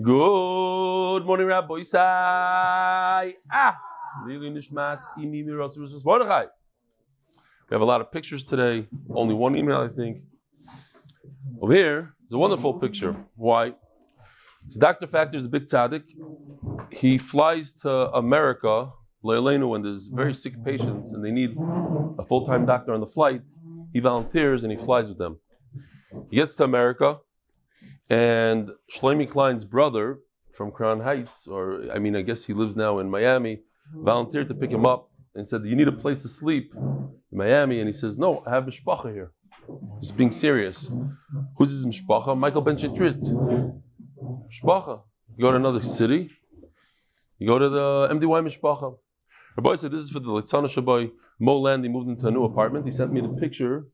Good morning, Rabbi Isai. We have a lot of pictures today. Only one email, I think. Over here is a wonderful picture. Why? So Dr. Factor is a big tzaddik. He flies to America, Leilenu, when there's very sick patients and they need a full-time doctor on the flight. He volunteers and he flies with them. He gets to America, and Shlomi Klein's brother from Crown Heights, I guess he lives now in Miami, volunteered to pick him up and said, "Do you need a place to sleep in Miami?" And he says, "No, I have mishpacha here." He's being serious. Who's his mishpacha? Michael Ben Shetrit. Mishpacha. You go to another city, you go to the MDY mishpacha. Rabbi said, this is for the Litzana Shabai. Mo Land, he moved into a new apartment. He sent me the picture.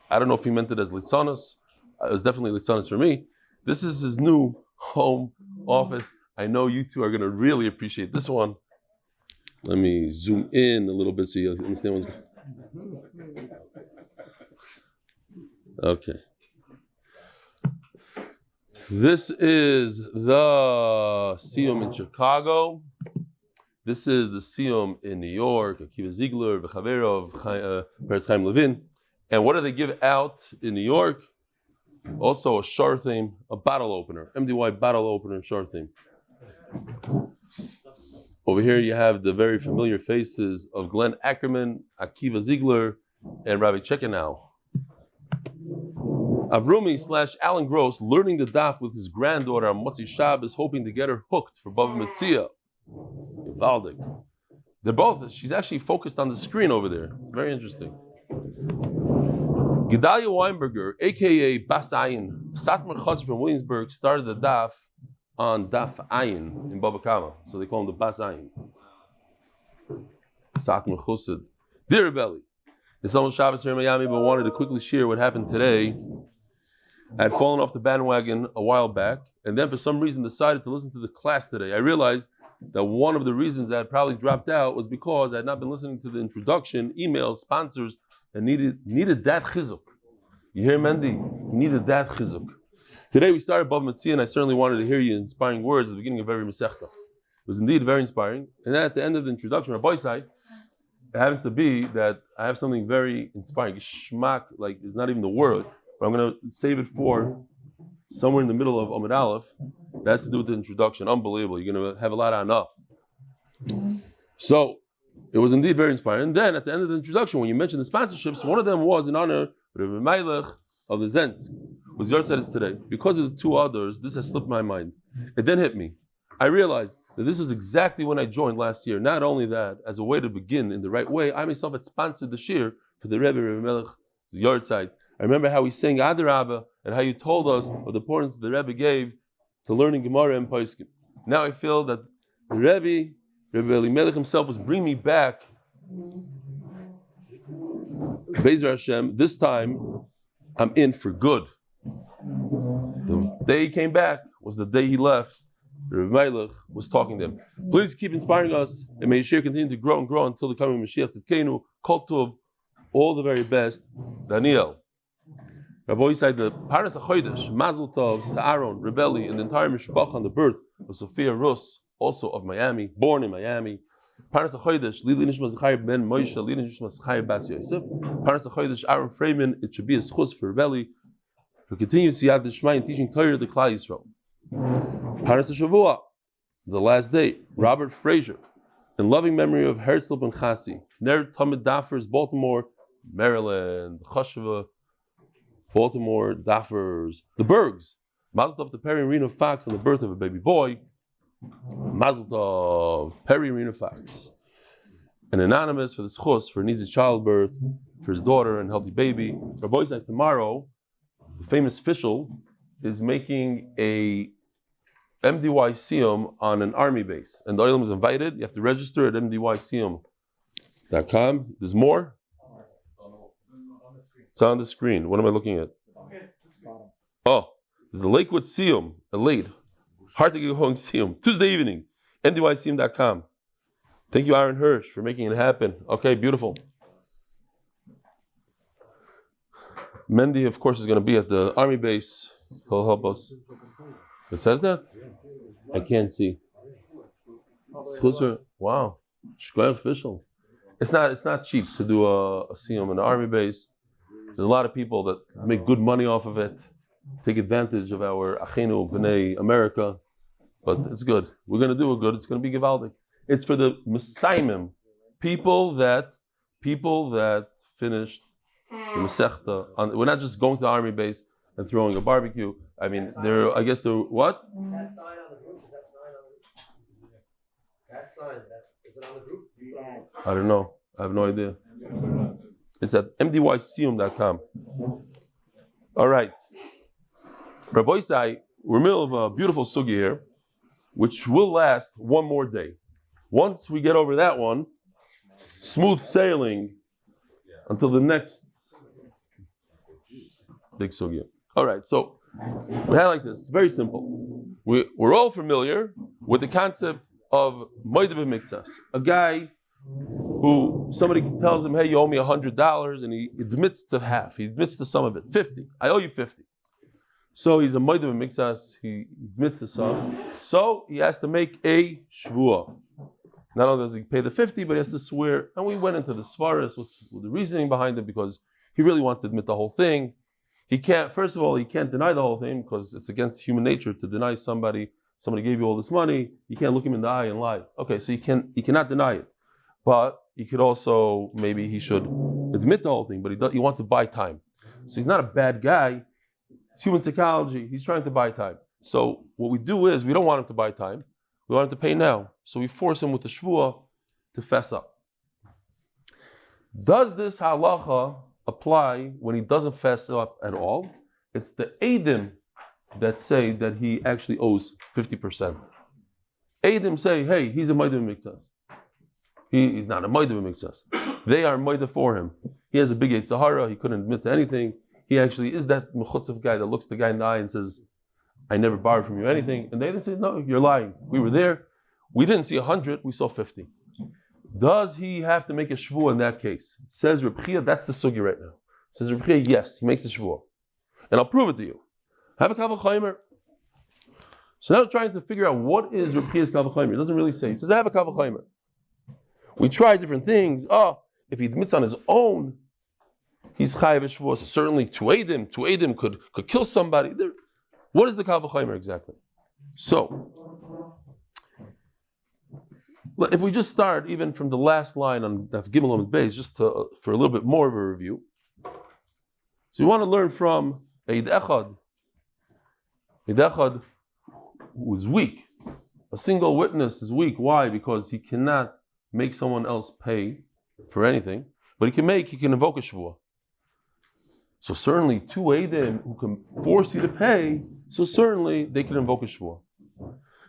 I don't know if he meant it as Litzanas. It was definitely Litzanas for me. This is his new home office. I know you two are going to really appreciate this one. Let me zoom in a little bit so you understand what's going on. Okay. This is the Siyum in Chicago. This is the Siyum in New York, Akiva Ziegler, V'Chaverov, Perez Chaim Levin. And what do they give out in New York? Also a shar theme, a bottle opener, MDY bottle opener, shar theme. Over here you have the very familiar faces of Glenn Ackerman, Akiva Ziegler, and Rabbi Chekanow. Avrumi/Alan Gross learning the daf with his granddaughter on Motzi Shabbos, hoping to get her hooked for Bava Metzia. They're both, she's actually focused on the screen over there. It's very interesting. Gedalia Weinberger, aka Bas Ayin, Satmar Chazir from Williamsburg, started the daf on Daf Ayin in Bava Kama. So they call him the Bas Ayin. Satmar Chussid. Dear Reb Eli, it's almost Shabbos here in Miami, but wanted to quickly share what happened today. I had fallen off the bandwagon a while back, and then for some reason decided to listen to the class today. I realized that one of the reasons I had probably dropped out was because I had not been listening to the introduction, emails, sponsors, and needed that chizuk. You hear, Mendy? Needed that chizuk. Today we started Bava Metzia, and I certainly wanted to hear your inspiring words at the beginning of every mesayem. It was indeed very inspiring. And then at the end of the introduction, Rabbi Isai, it happens to be that I have something very inspiring. Shmak, like it's not even the word, but I'm going to save it for somewhere in the middle of Amud Aleph. That has to do with the introduction. Unbelievable. You're going to have a lot of anah. So, it was indeed very inspiring. And then at the end of the introduction, when you mentioned the sponsorships, one of them was in honor of Reb Melech of the Zent, was Hertzel today. Because of the two others, this has slipped my mind. It then hit me. I realized that this is exactly when I joined last year. Not only that, as a way to begin in the right way, I myself had sponsored the shir for the Rebbe Reb Melech's Yortzeit. I remember how we sang Adarabba and how you told us of the importance the Rebbe gave to learning Gemara and Poskim. Now I feel that the Rebbe Eli Melech himself was bringing me back. Be'ezer Hashem, this time I'm in for good. The day he came back was the day he left. Rebbe Melech was talking to him. Please keep inspiring us, and may Yeshua continue to grow and grow until the coming of Mashiach Tzidkenu. Kol Tov, all the very best. Daniel. Rabbi Isai, the Parnas HaChodesh, Mazal Tov to Ahron, Reb Eli, and the entire mishpacha on the birth of Sophia Ruth, also of Miami, born in Miami. Parnas HaChodesh, Lili Nishma Zechrya ben Moshe, Lili Nishma Zechrya bas Yosef. Parnas HaChodesh, Ahron Fraiman, it should be a zechus for Reb Eli, for continued siyadta dishmaya and teaching Torah to Klal Yisroel. Parnas HaShavua, the last day, Robert Fraser, in loving memory of Hertzel Pinchasi, Ner Tamid Daf'ers Baltimore, Maryland, Chashva, Baltimore, Daf'ers, the Burgs, Mazal Tov to Perry and Rina Fox on the birth of a baby boy, Mazal Tov, Perry and Rina Fox. An anonymous for the zechus for Nizi's childbirth, for his daughter and healthy baby. Rabbi Isai, tomorrow, the famous Fishel is making a MDY Siyum on an army base. And the Olam is invited. You have to register at mdysiyum.com. There's more? It's on the screen. What am I looking at? Oh, there's the Lakewood Siyum, a late. Hard to get going Siyum. Tuesday evening, mdysiyum.com. Thank you, Aaron Hirsch, for making it happen. Okay, beautiful. Mendy, of course, is going to be at the army base. He'll help us. It says that? I can't see. Wow. Fishel. It's not cheap to do a siyum in the army base. There's a lot of people that make good money off of it, take advantage of our Achenu B'nai America, but it's good. We're going to do it good. It's going to be Givaldic. It's for the mesayem, people that finished the mesayta. We're not just going to the army base and throwing a barbecue. I mean, I guess they're what? That sign on the group, is that sign on the group? That sign, is it on the group? I don't know. I have no idea. It's at mdysium.com. All right. Rabbi Isai, we're in the middle of a beautiful sugi here, which will last one more day. Once we get over that one, smooth sailing until the next big sugi. All right, so we had like this, very simple. We're all familiar with the concept of Moed B'Miktsas, a guy who somebody tells him, hey, you owe me $100, and he admits to half. He admits to some of it, 50. I owe you 50. So he's a Moed B'Miktsas, he admits to some. So he has to make a shvuah. Not only does he pay the 50, but he has to swear. And we went into the svaras with the reasoning behind it, because he really wants to admit the whole thing. He can't, first of all, he can't deny the whole thing, because it's against human nature to deny somebody gave you all this money. You can't look him in the eye and lie. Okay, so he cannot deny it. But he could also, maybe he should admit the whole thing, but he wants to buy time. So he's not a bad guy. It's human psychology. He's trying to buy time. So what we do is, we don't want him to buy time. We want him to pay now. So we force him with the shvuah to fess up. Does this halacha apply when he doesn't fess up at all? It's the Eidim that say that he actually owes 50%. Eidim say, hey, he's a Moed B'Miktsas. He's not a Moed B'Miktsas. They are Moed for him. He has a big zechus. He couldn't admit to anything. He actually is that mechutzav guy that looks the guy in the eye and says, I never borrowed from you anything. And they didn't say, no, you're lying. We were there. We didn't see 100, we saw 50. Does he have to make a shvuah in that case? Says Reb Chia, that's the sugi right now. Says Reb Chia, yes, he makes a shvuah. And I'll prove it to you. Have a kavachaymer. So now we're trying to figure out what is Reb Chia's kavachaymer. It doesn't really say. He says, I have a kavachaymer. We try different things. If he admits on his own, he's chayav shvuah. So certainly two Eidim could kill somebody. What is the kavachaymer exactly? So, if we just start even from the last line on Daf Gimel Amud Beis, just for a little bit more of a review. So we want to learn from Eid Echad who is weak. A single witness is weak. Why? Because he cannot make someone else pay for anything, but he can invoke a shvuah. So certainly two Eidim who can force you to pay, so certainly they can invoke a shvuah.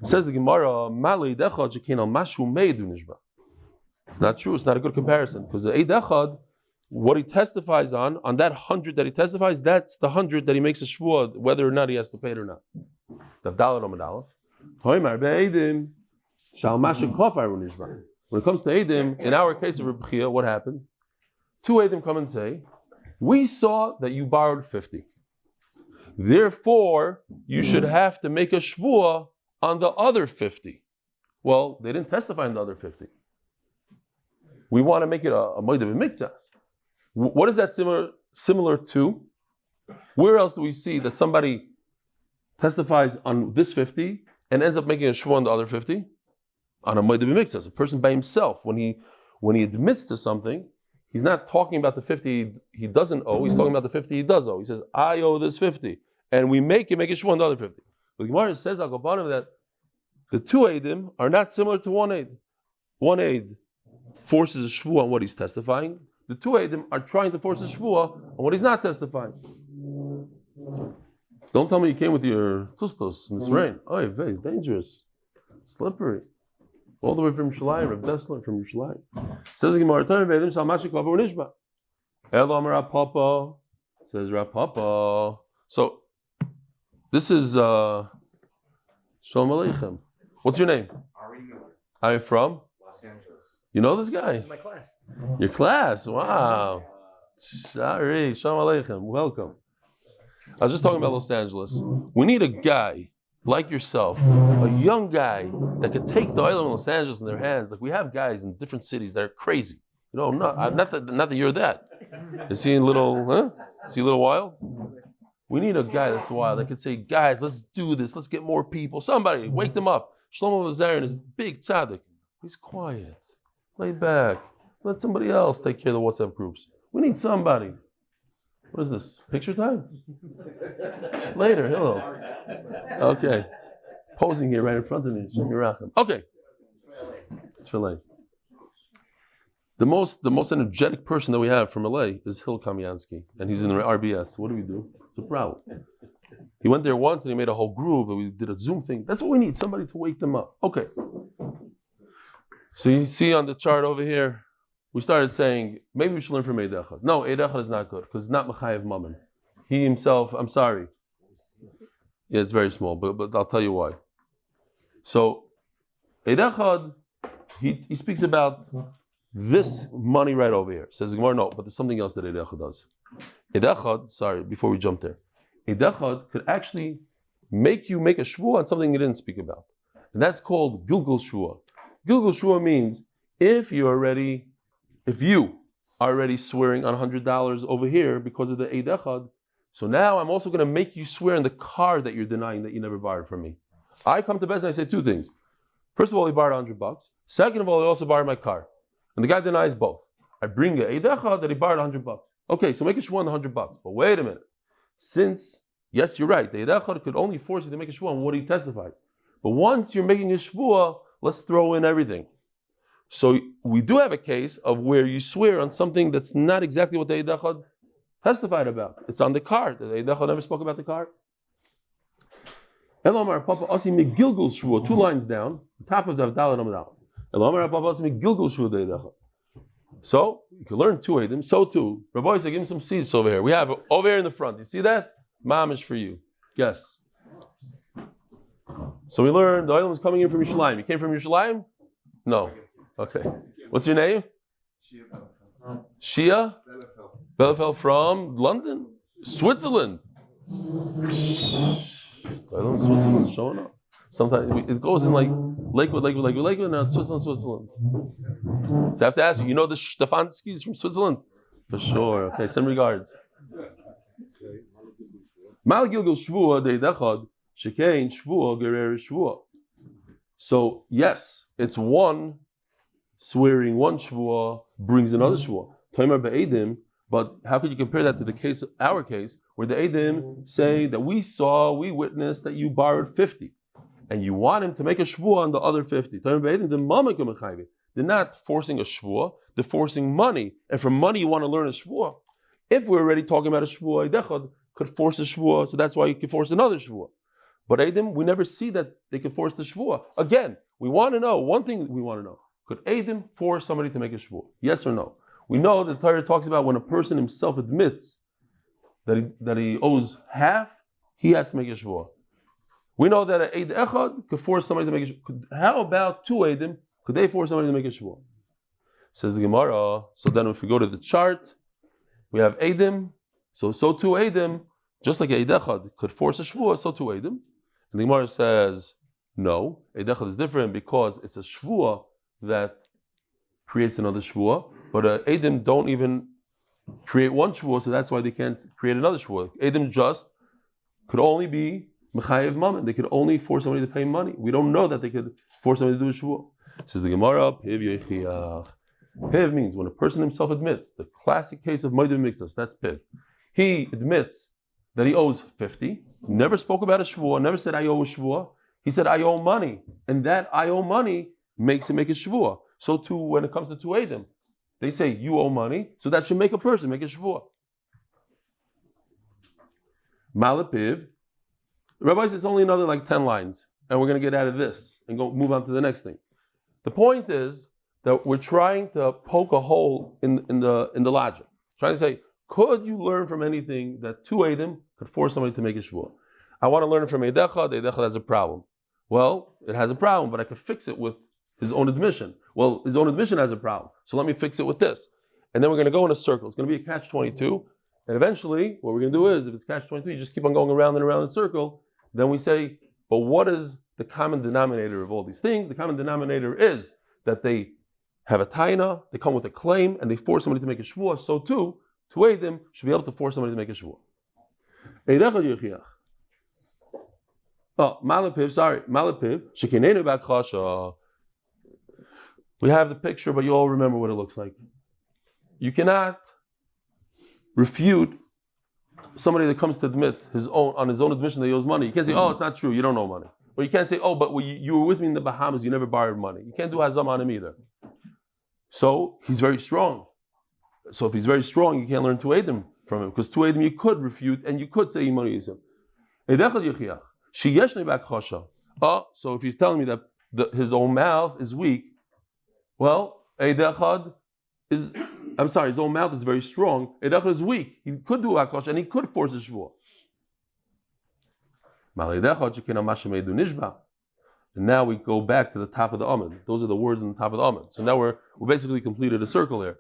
Says the Gemara, it's not true, it's not a good comparison, because the Eid Echad, what he testifies on that 100 that he testifies, that's the 100 that he makes a shvuah, whether or not he has to pay it or not. When it comes to Eidim, in our case of Reb Chia, what happened? Two Eidim come and say, we saw that you borrowed 50. Therefore, you should have to make a shvuah on the other 50. Well, they didn't testify on the other 50. We want to make it a Moed B'Miktsas. What is that similar to? Where else do we see that somebody testifies on this 50 and ends up making a shvuah on the other 50? On a Moed B'Miktsas, a person by himself, when he admits to something, he's not talking about the 50 he doesn't owe, he's talking about the 50 he does owe. He says, I owe this 50. And we make a shvuah on the other 50. But the Gemara says, that the two Eidim are not similar to one Eid. One Eid forces a shvuah on what he's testifying. The two Eidim are trying to force a shvuah on what he's not testifying. Don't tell me you came with your tustos in this rain. Oh, it's dangerous. Slippery. All the way from Yerushalayim, Rav Dessler from Yerushalayim. Says the Gemara, says Rav Papa. So, this is Shalom Aleichem. What's your name? Ari Miller. Are you from? Los Angeles. You know this guy? My class. Your class? Wow. Sorry. Shalom Aleichem. Welcome. I was just talking about Los Angeles. We need a guy like yourself, a young guy that could take the oil in Los Angeles in their hands. Like we have guys in different cities that are crazy. Not that you're that. Is he a little, huh? Is he a little wild? We need a guy that's wild that could say, guys, let's do this. Let's get more people. Somebody, wake them up. Shlomo Vazarin is a big tzaddik. He's quiet, laid back. Let somebody else take care of the WhatsApp groups. We need somebody. What is this? Picture time? Later, hello. Okay. Posing here right in front of me. Okay. It's for LA. The most energetic person that we have from LA is Hil Kamiansky, and he's in the RBS. What do we do? It's a problem. He went there once and he made a whole group, and we did a Zoom thing. That's what we need, somebody to wake them up. Okay. So you see on the chart over here, we started saying, maybe we should learn from Eid Echad. No, Eid Echad is not good, because it's not Mechayev Mammon. He himself, I'm sorry. Yeah, it's very small, but I'll tell you why. So, Eid Echad, he speaks about this money right over here. Says Gemara, no, but there's something else that Eid Echad does. Eid Echad, sorry, before we jump there. Eid Echad could actually make you make a shvuah on something you didn't speak about. And that's called Gilgul Shvuah. Gilgul Shvuah means if you are already swearing on $100 over here because of the Eid Echad, so now I'm also going to make you swear on the car that you're denying that you never borrowed from me. I come to Bez and I say two things. First of all, he borrowed $100. Second of all, he also borrowed my car. And the guy denies both. I bring a Eid Echad that he borrowed $100. Okay, so make a shvuah on the $100. But wait a minute. Since, yes, you're right, the Eid Echad could only force you to make a shvuah on what he testifies. But once you're making a shvuah, let's throw in everything. So we do have a case of where you swear on something that's not exactly what the Eid Echad testified about. It's on the car. The Eid Echad never spoke about the car. Elomar Papa Asi Megilgul Shvuah, 2 lines down, top of the Avdal and Amud Aleph. Elomar Papa Asi Megilgul Shvuah the Eid Echad. So you can learn 2 Eidim. So too, Rabbi said, give him some seeds over here. We have over here in the front. You see that? Mamish for you. Guess. So we learned the oil was coming in from Yerushalayim. You came from Yerushalayim? No. Okay. What's your name? Shia? Belfeld from London? Switzerland. Switzerland showing up. Sometimes it goes in like Lakewood, now it's Switzerland. So I have to ask you, the Stefanskys from Switzerland? For sure. Okay, send regards. Mal Gilgul Shvuah Eid Echad Shekein Shvuah Gerer Shvuah. So yes, it's one swearing, one shvuah brings another shvuah. Toimar be'edim, but how could you compare that to the case, our case, where the edim say that we witnessed that you borrowed 50, and you want him to make a shvuah on the other 50. Toimar be'edim, the mamakim mechayvi. They're not forcing a shvuah; they're forcing money, and from money you want to learn a shvuah. If we're already talking about a shvuah, Eid Echad could force a shvuah, so that's why you can force another shvuah. But edim, we never see that they could force the shvuah. Again, we want to know one thing. We want to know. Could edim force somebody to make a shvuah? Yes or no? We know that the Torah talks about when a person himself admits that he owes half, he has to make a shvuah. We know that an Eid Echad could force somebody to make a shvuah. How about 2 edim? Could they force somebody to make a shvuah? Says the Gemara. So then if we go to the chart, we have edim. So too edim, just like Eid Echad could force a shvuah, so too edim. And the Gemara says, no, Eid Echad is different because it's a shvuah that creates another shvuah, but edim don't even create one shvuah, so that's why they can't create another shvuah. Edim just could only be mechayev mammon. They could only force somebody to pay money. We don't know that they could force somebody to do a shvuah. Says the Gemara, piv yechiach. Piv means when a person himself admits. The classic case of moedim mixas, that's piv. He admits that he owes 50. Never spoke about a shvuah. Never said I owe a shvuah. He said I owe money, and that I owe money makes him make a shvuah. So too, when it comes to 2 edim, they say you owe money, so that should make a person make a shvuah. Malapiv, Rabbi says it's only another 10 lines, and we're going to get out of this and go move on to the next thing. The point is that we're trying to poke a hole in the logic. Trying to say, could you learn from anything that 2 edim could force somebody to make a shvuah? I want to learn it from Eid Echad. Eid Echad has a problem. Well, it has a problem, but I could fix it with his own admission. Well, his own admission has a problem, so let me fix it with this. And then we're going to go in a circle. It's going to be a catch-22. And eventually, what we're going to do is, if it's catch-22, you just keep on going around and around in a circle. Then we say, But what is the common denominator of all these things? The common denominator is that they have a taina, they come with a claim, and they force somebody to make a shvuah. So too, two Eidim should be able to force somebody to make a shvuah. Malapiv, shekinenu b'akchasha. We have the picture, but you all remember what it looks like. You cannot refute somebody that comes to admit on his own admission that he owes money. You can't say, oh, it's not true, you don't owe money. Or you can't say, oh, but you were with me in the Bahamas, you never borrowed money. You can't do hazam on him either. So he's very strong. So if he's very strong, you can't learn two Eidim from him, because two Eidim you could refute and you could say Imanu Yisem. So if he's telling me that his own mouth is weak, well, his own mouth is very strong. Eidechad is weak. He could do akosha and he could force a shvuah. And now we go back to the top of the Amud. Those are the words on the top of the Amud. So now we basically completed a circle here.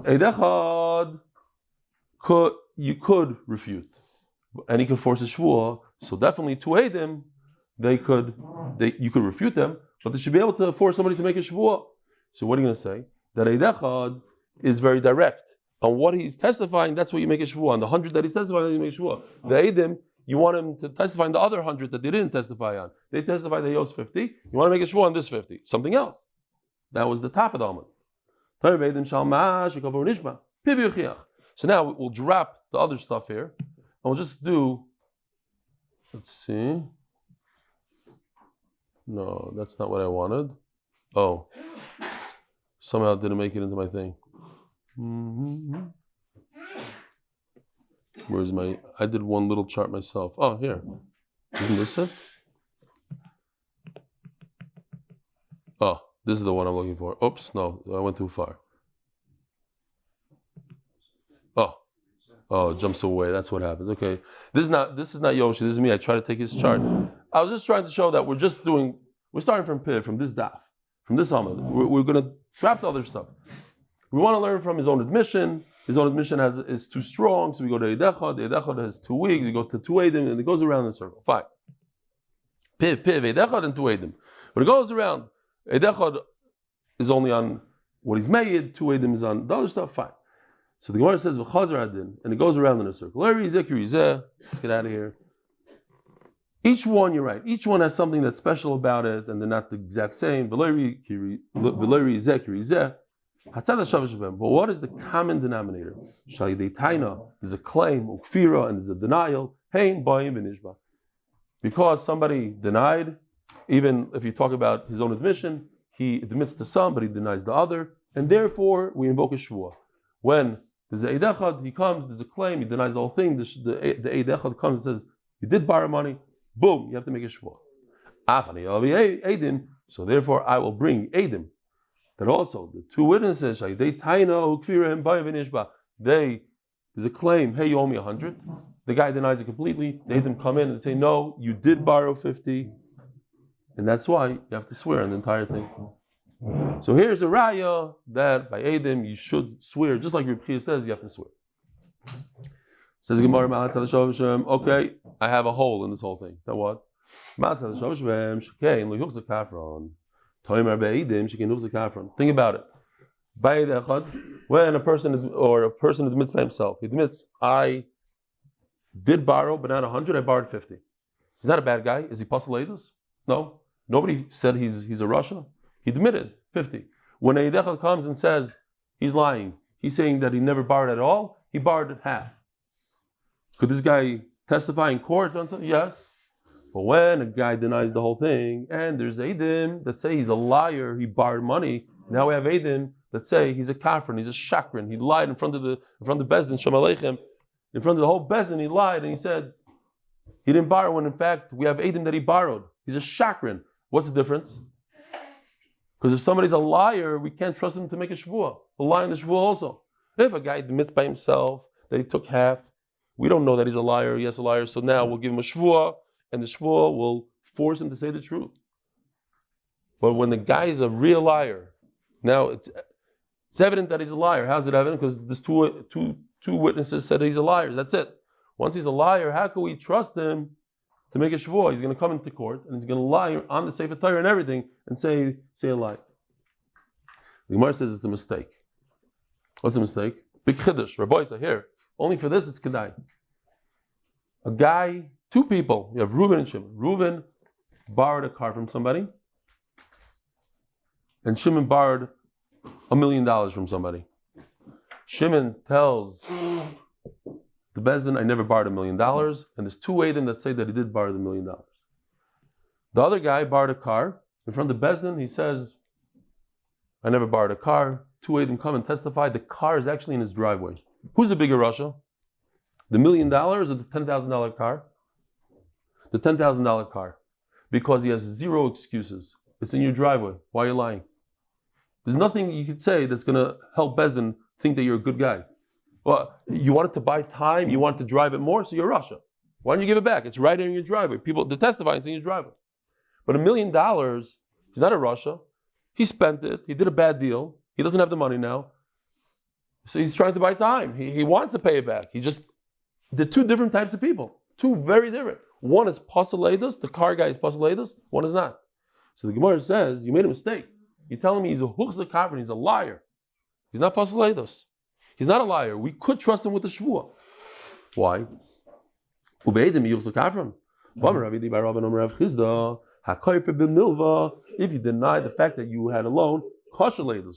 Eidechad, you could refute, and he could force a shvuah. So definitely two Eidim, you could refute them, but they should be able to force somebody to make a shvuah. So what are you going to say? That Eidechad is very direct. On what he's testifying, that's what you make a shvuah. On the 100 that he's testifying, you make a shvuah. The Eidim, you want him to testify on the other 100 that they didn't testify on. They testify that he owes 50. You want to make a shvuah on this 50. Something else. That was the top of the Amud. So now we'll drop the other stuff here. And we'll just do, let's see. No, that's not what I wanted. Oh. Somehow it didn't make it into my thing. Where's I did one little chart myself. Oh, here. Isn't this it? Oh, this is the one I'm looking for. Oops, no, I went too far. Oh, it jumps away. That's what happens. Okay. This is not Yoshi, this is me. I try to take his chart. I was just trying to show that we're starting from Piv, from this daf, from this Amud. We're going to drop the other stuff. We want to learn from his own admission. His own admission is too strong, so we go to Eidechad. Eidechad has 2 weeks. We go to two Eidim, and it goes around in a circle. Fine. Piv, Eidechad, and two Eidim. But it goes around. Eidechad is only on what he's made. Two Eidim is on the other stuff. Fine. So the Gemara says v'chazar adin, and it goes around in a circle. Let's get out of here. Each one, you're right. Each one has something that's special about it, and they're not the exact same. But what is the common denominator? There's a claim, ukfira, and there's a denial. Because somebody denied, even if you talk about his own admission, he admits to some, but he denies the other, and therefore we invoke a shvuah. When there's an Eidechad, he comes, there's a claim, he denies the whole thing, the Eidechad comes and says, you did borrow money, boom, you have to make a shvuah. So therefore I will bring Eidim. That also, the two witnesses, there's a claim, hey, you owe me 100. The guy denies it completely. The Eidim come in and say, no, you did borrow 50. And that's why you have to swear on the entire thing. So here's a raya that by Eidim you should swear, just like Reb Chia says, you have to swear. Says Gemara, okay, I have a hole in this whole thing. That what? Think about it. When a person admits by himself, he admits, I did borrow, but not 100, I borrowed 50. He's not a bad guy. Is he Pasaleidus? No. Nobody said he's a Russia. He admitted 50. When Eidechad comes and says he's lying, he's saying that he never borrowed at all, he borrowed half. Could this guy testify in court on something? Yes. But when a guy denies the whole thing, and there's Eidim that say he's a liar, he borrowed money, now we have Eidim that say he's a kafran, he's a shakran, he lied in front of the Bezdin, Shem Aleichem, in front of the whole Bezdin, he lied and he said he didn't borrow when in fact we have Eidim that he borrowed. He's a shakran. What's the difference? Because if somebody's a liar, we can't trust him to make a shvuah. A lie in the shvuah also. If a guy admits by himself that he took half, we don't know that he's a liar, yes, a liar, so now we'll give him a shvuah, and the shvuah will force him to say the truth. But when the guy is a real liar, now it's evident that he's a liar. How's it evident? Because there's two witnesses said he's a liar. That's it. Once he's a liar, how can we trust him to make a shvuah. He's going to come into court and he's going to lie on the Sefer Torah and everything and say a lie. The Gemara says it's a mistake. What's a mistake? Big chiddush. Rabbi said, here, only for this it's kedai. A guy, two people, you have Reuven and Shimon. Reuven borrowed a car from somebody, and Shimon borrowed $1 million from somebody. Shimon tells the Bezdin, I never borrowed $1 million, and there's two Eidim that say that he did borrow the $1 million. The other guy borrowed a car. In front of the Bezdin, he says, I never borrowed a car. Two Eidim come and testify, the car is actually in his driveway. Who's a bigger Russia? The $1 million or the $10,000 car? The $10,000 car. Because he has zero excuses. It's in your driveway. Why are you lying? There's nothing you could say that's going to help Bezdin think that you're a good guy. Well, you wanted to buy time, you wanted to drive it more, so you're Russia. Why don't you give it back? It's right in your driveway. People, they testify, it's in your driveway. But $1 million, he's not a Russia. He spent it, he did a bad deal, he doesn't have the money now. So he's trying to buy time. He wants to pay it back. They're two different types of people. Two very different. One is Pasaledus, the car guy is Pasaledus, one is not. So the Gemara says, you made a mistake. You're telling me he's a Huchza Kafir, he's a liar. He's not Pasaledus. He's not a liar. We could trust him with the Shvuah. Why? If you deny the fact that you had a loan,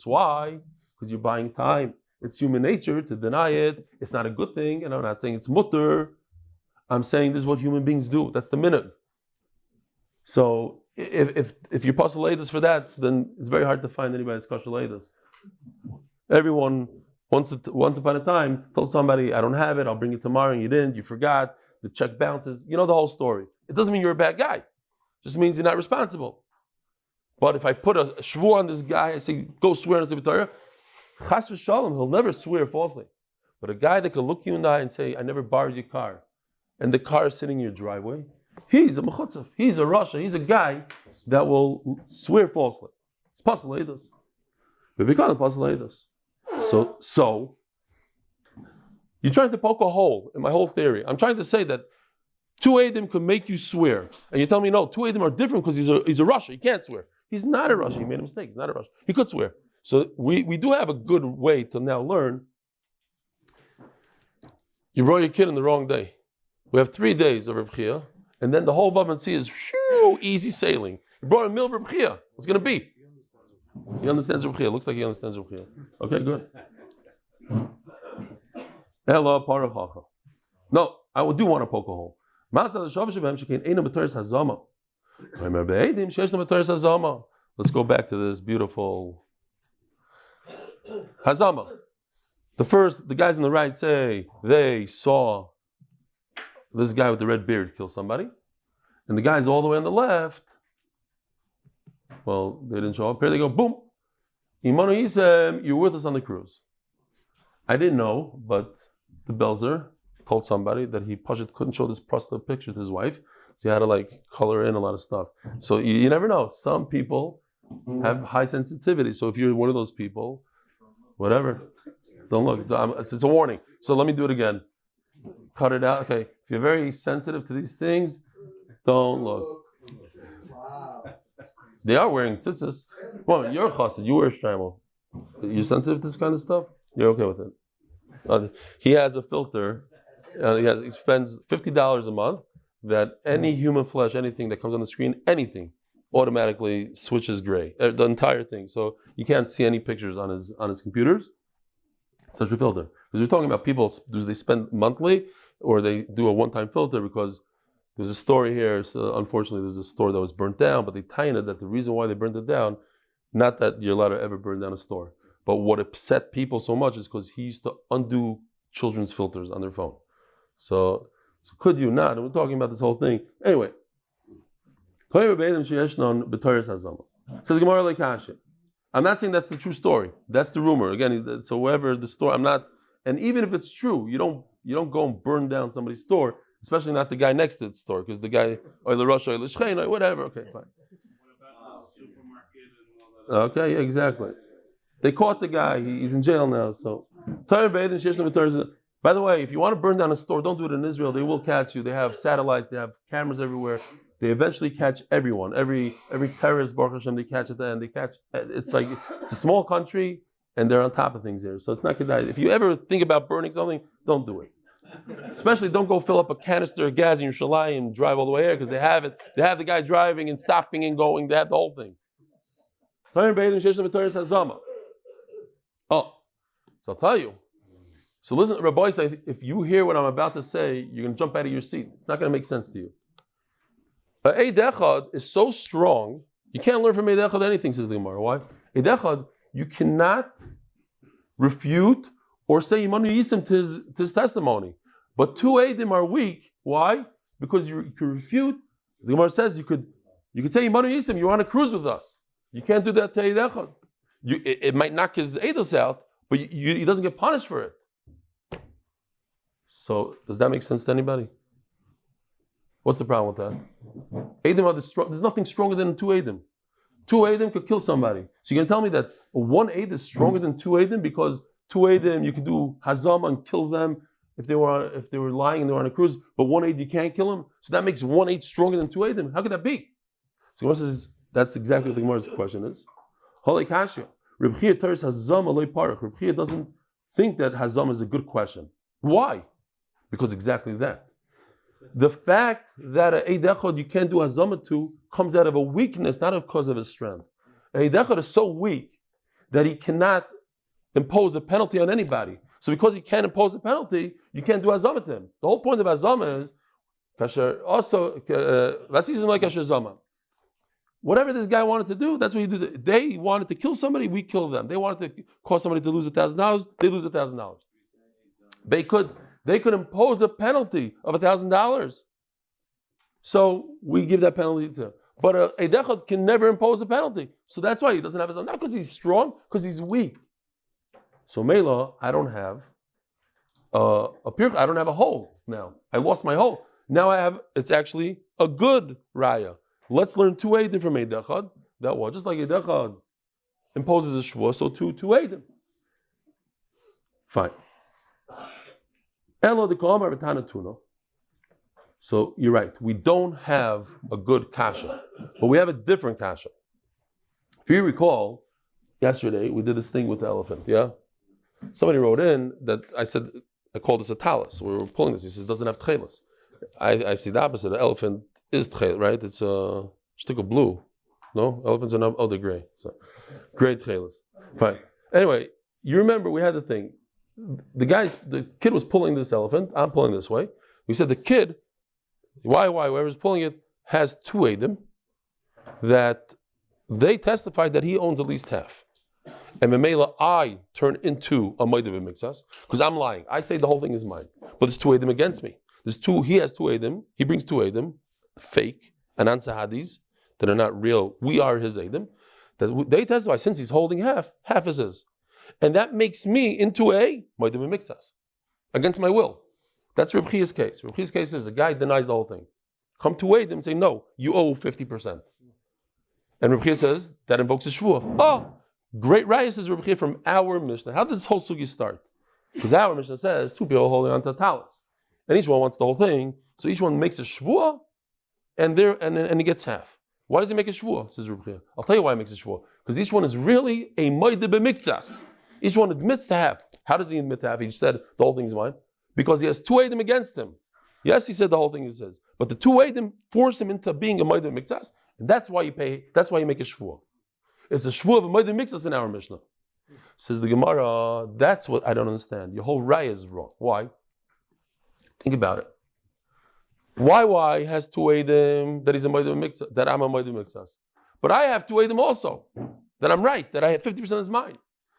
why? Because you're buying time. It's human nature to deny it. It's not a good thing, and I'm not saying it's mutter. I'm saying this is what human beings do. That's the minhag. So if you're pasaledus for that, then it's very hard to find anybody that's kashaledus. Everyone once upon a time told somebody, I don't have it, I'll bring it tomorrow, and you didn't, you forgot, the check bounces. You know the whole story. It doesn't mean you're a bad guy. It just means you're not responsible. But if I put a shvuah on this guy, I say, go swear on the Sefer Torah, chas v'shalom, he'll never swear falsely. But a guy that can look you in the eye and say, I never borrowed your car, and the car is sitting in your driveway, he's a mechutzav, he's a rasha, he's a guy that will swear falsely. It's pasaledus. But we call it pasaledus. So, you're trying to poke a hole in my whole theory. I'm trying to say that two Eidim could make you swear. And you tell me, no, two Eidim are different because he's a rasha, he can't swear. He's not a rasha, he made a mistake, he's not a rasha. He could swear. So we do have a good way to now learn. You brought your kid on the wrong day. We have 3 days of Reb Chia, and then the whole Bava Metzia is easy sailing. You brought a meal of Reb Chia. What's going to be? He understands Reb Chia. Looks like he understands Reb Chia. Okay, good. Hello, parachacha. No, I do want to poke a hole. Let's go back to this beautiful Hazama. The guys on the right say they saw this guy with the red beard kill somebody, and the guys all the way on the left, well, they didn't show up. Here they go, boom. Imanu Yisem, you're with us on the cruise. I didn't know, but the Belzer told somebody that he couldn't show this prostitute picture to his wife, so he had to color in a lot of stuff. So you never know. Some people have high sensitivity. So if you're one of those people, whatever, don't look. It's a warning. So let me do it again. Cut it out. Okay. If you're very sensitive to these things, don't look. Wow. They are wearing tzitzis. Well, you're a chassid. You wear shtreimel. You're sensitive to this kind of stuff? You're okay with it. He has a filter. He spends $50 a month that any human flesh, anything that comes on the screen, anything, automatically switches gray. The entire thing. So you can't see any pictures on his computers. Such a filter. Because we're talking about people, do they spend monthly or they do a one-time filter? Because there's a story here. So unfortunately, there's a store that was burnt down, but they tie in it that the reason why they burnt it down, not that you're allowed to ever burn down a store, but what upset people so much is because he used to undo children's filters on their phone. So could you not? And we're talking about this whole thing. Anyway. Says Gemara Lekashim. I'm not saying that's the true story. That's the rumor. Again, so whoever the store, I'm not. And even if it's true, you don't go and burn down somebody's store, especially not the guy next to the store, because the guy or the Rosh or the Shchein or whatever. Okay, fine. Okay, yeah, exactly. They caught the guy. He's in jail now. So By the way, if you want to burn down a store, don't do it in Israel. They will catch you. They have satellites. They have cameras everywhere. They eventually catch everyone. Every terrorist, Baruch Hashem, they catch at the end. They catch. It's like it's a small country, and they're on top of things here. So it's not good. If you ever think about burning something, don't do it. Especially don't go fill up a canister of gas in your shalai and drive all the way here because they have it. They have the guy driving and stopping and going. They have the whole thing. Oh, so I'll tell you. So listen, Rabbi, if you hear what I'm about to say, you're going to jump out of your seat. It's not going to make sense to you. Eid Echad is so strong, you can't learn from Eid Echad anything, says the Gemara. Why? Eid Echad, you cannot refute or say Yimanu Yisim to his testimony. But two Eidim are weak. Why? Because you can refute. The Gemara says you could say Yimanu Yisim, you're on a cruise with us. You can't do that to Eid Echad. It might knock his Eidos out, but he doesn't get punished for it. So, does that make sense to anybody? What's the problem with that? Eidim are there's nothing stronger than two Eidim. Two Eidim could kill somebody. So you're going to tell me that one Eid is stronger than two Eidim because two Eidim you could do Hazam and kill them if they were lying and they were on a cruise, but one Eid you can't kill them? So that makes one Eid stronger than two Eidim. How could that be? So Gemara says that's exactly what the Gemara's question is. Holei Kashya. Reb Chia teres Hazam alei parach. Reb Chia doesn't think that Hazam is a good question. Why? Because exactly that. The fact that an Eid Echad you can't do Hazama to comes out of a weakness, not because of his strength. An Eid Echad is so weak that he cannot impose a penalty on anybody. So because he can't impose a penalty, you can't do Hazama to him. The whole point of Hazama is whatever this guy wanted to do, that's what he did. They wanted to kill somebody, we kill them. They wanted to cause somebody to lose $1,000, they lose $1,000. They could impose a penalty of $1,000. So we give that penalty to him. But a Eid Echad can never impose a penalty. So that's why he doesn't have his own. Not because he's strong, because he's weak. So Mela, I don't have I don't have a hole now. I lost my hole. Now it's actually a good raya. Let's learn two Eidim from Eid Echad. That was just like Eid Echad imposes a shvua, so two Eidim. Fine. So you're right. We don't have a good kasha, but we have a different kasha. If you recall, yesterday we did this thing with the elephant. Yeah, somebody wrote in that I called this a talus. We were pulling this. He says it doesn't have tchelas. I see the opposite. The elephant is tchelas, right? It's a stick of blue. No, elephants are they're gray. So gray tchelas. Fine. Anyway, you remember we had the thing. The kid was pulling this elephant. I'm pulling this way. We said the kid, whoever's pulling it, has two Eidim that they testified that he owns at least half. And Memela, I turn into a Moed B'Miktsas because I'm lying. I say the whole thing is mine. But there's two Eidim against me. He has two Eidim. He brings two Eidim, fake, and Ansahadis that are not real. We are his Eidim. That they testify since he's holding half is his. And that makes me into a Moed B'Miktsas against my will. That's Reb Chia's case. Reb Chia's case is a guy denies the whole thing. Come to Eidim and say, no, you owe 50%. And Reb Chia says, that invokes a shvuah. Oh, great raya, says Reb Chia from our Mishnah. How does this whole sugi start? Because our Mishnah says, two people holding on to a talus. And each one wants the whole thing. So each one makes a shvuah, and he gets half. Why does he make a shvuah, says Reb Chia? I'll tell you why he makes a shvuah. Because each one is really a Moed B'Miktsas. Each one admits to half. How does he admit to half? He said the whole thing is mine. Because he has two Eidim against him. Yes, he said the whole thing he says. But the two Eidim force him into being a Moed B'Miktsas, and that's why you pay. That's why you make a shvuah. It's a shvuah of a Moed B'Miktsas in our Mishnah. Says the Gemara, that's what I don't understand. Your whole raya is wrong. Why? Think about it. Why has two Eidim that he's a Moed B'Miktsas, that I'm a Moed B'Miktsas? But I have two Eidim also. That I'm right, that I have 50% is mine.